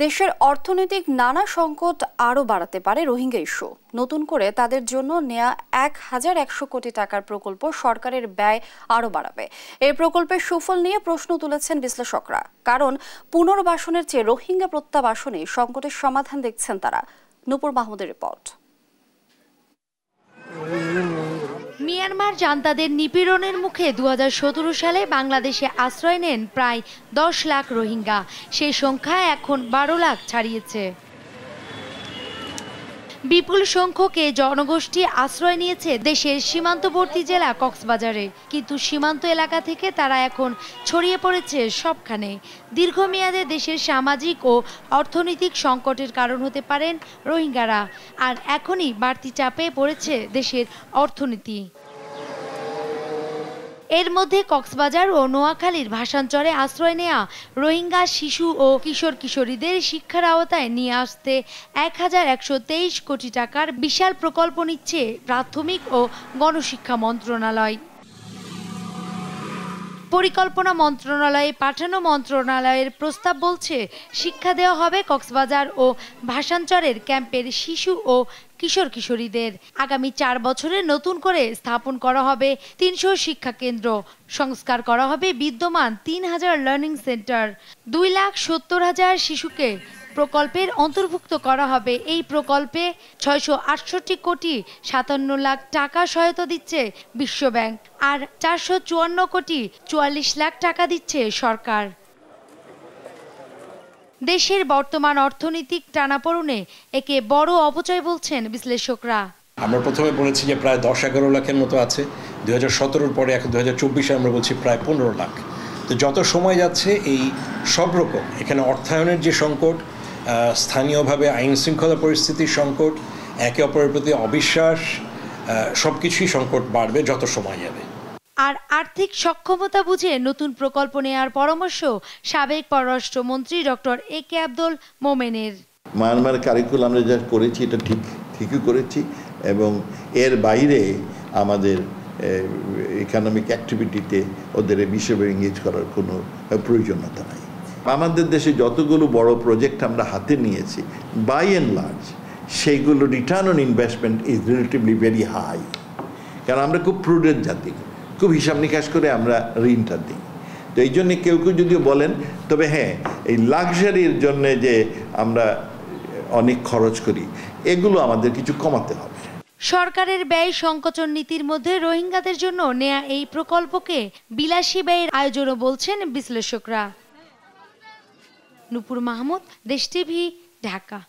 দেশের অর্থনৈতিক নানা সংকট আরও বাড়াতে পারে রোহিঙ্গা ইস্যু। নতুন করে তাদের জন্য নেয়া ১,১০০ কোটি টাকার প্রকল্প সরকারের ব্যয় আরও বাড়াবে। এই প্রকল্পের সুফল নিয়ে প্রশ্ন তুলেছেন বিশ্লেষকরা, কারণ পুনর্বাসনের চেয়ে রোহিঙ্গা প্রত্যাবাসনে সংকটের সমাধান দেখছেন তারা। নূপুর মাহমুদের রিপোর্ট। মিয়ানমার জান্তাদের নিপীড়নের মুখে ২০১৭ সালে বাংলাদেশে আশ্রয় নেন প্রায় ১০ লাখ রোহিঙ্গা। সেই সংখ্যা এখন ১২ লাখ ছাড়িয়েছে। বিপুল সংখ্যক এ জনগোষ্ঠী আশ্রয় নিয়েছে দেশের সীমান্তবর্তী জেলা কক্সবাজারে, কিন্তু সীমান্ত এলাকা থেকে তারা এখন ছড়িয়ে পড়েছে সবখানে। দীর্ঘমেয়াদে দেশের সামাজিক ও অর্থনৈতিক সংকটের কারণ হতে পারেন রোহিঙ্গারা, আর এখনই বাড়তি চাপে পড়েছে দেশের অর্থনীতি। এর মধ্যে কক্সবাজার ও নোয়াখালীর ভাসানচরে আশ্রয় নেয়া রোহিঙ্গা শিশু ও কিশোর কিশোরীদের শিক্ষার আওতায় নিয়ে আসতে ১,১২৩ কোটি টাকার বিশাল প্রকল্প নিচ্ছে প্রাথমিক ও গণশিক্ষা মন্ত্রণালয়। পরিকল্পনা মন্ত্রণালয়ে পাঠানো মন্ত্রণালয়ের প্রস্তাব বলছে, শিক্ষা দেওয়া হবে কক্সবাজার ও ভাসানচরের ক্যাম্পের শিশু ও কিশোর কিশোরীদের। আগামী ৪ বছরে নতুন করে স্থাপন করা হবে ৩০০ শিক্ষা কেন্দ্র, সংস্কার করা হবে বিদ্যমান ৩,০০০ লার্নিং সেন্টার। ২,৭০,০০০ শিশুকে প্রকল্পের অন্তর্ভুক্ত করা হবে। এই প্রকল্পে ৬৬৮ কোটি ৫৭ লাখ টাকা সহায়তা দিচ্ছে বিশ্বব্যাংক, আর ৪৫৪ কোটি ৪৪ লাখ টাকা দিচ্ছে সরকার। দেশের বর্তমান অর্থনৈতিক টানাপোড়েনে একে বড় অপচয় বলছেন বিশ্লেষকরা। আমরা প্রথমে বলেছি যে প্রায় ১০-১১ লাখের মতো আছে ২০১৭-র পরে, এখন ২০২৪-এ আমরা বলছি প্রায় ১৫ লাখ। তো যত সময় যাচ্ছে এই সব রকম, এখানে অর্থায়নের যে সংকট, স্থানীয়ভাবে আইন শৃঙ্খলা পরিস্থিতির সংকট, একে অপরের প্রতি অবিশ্বাস, সব কিছুই সংকট বাড়বে যত সময় যাবে। আর আর্থিক সক্ষমতা বুঝে নতুন প্রকল্প নেওয়ার পরামর্শ সাবেক পররাষ্ট্রমন্ত্রী ডক্টর একে আব্দুল মোমেনের। মায়ানমার কারিকুলাম আমরা যা করেছি এটা ঠিকই করেছি, এবং এর বাইরে আমাদের ইকোনমিক অ্যাক্টিভিটিতে ওদের বিষয়ে এঙ্গেজ করার কোনো প্রয়োজনীয়তা নাই। আমাদের দেশে যতগুলো বড় প্রজেক্ট আমরা হাতে নিয়েছি, বাই অ্যান্ড লার্জ সেইগুলো return on investment is relatively very high, কারণ আমরা খুব প্রুডেন্ট জাতি, খুব হিসাব নিকাশ করে আমরা ঋণটা দিই। তো এই জন্যে কেউ যদিও বলেন, তবে হ্যাঁ, এই লাক্সারির জন্যে যে আমরা অনেক খরচ করি, এগুলো আমাদের কিছু কমাতে হবে। সরকারের ব্যয় সংকোচন নীতির মধ্যে রোহিঙ্গাদের জন্য নেয়া এই প্রকল্পকে বিলাসী ব্যয়ের আয়োজনও বলছেন বিশ্লেষকরা। নূপুর মাহমুদ, দেশ টিভি, ঢাকা।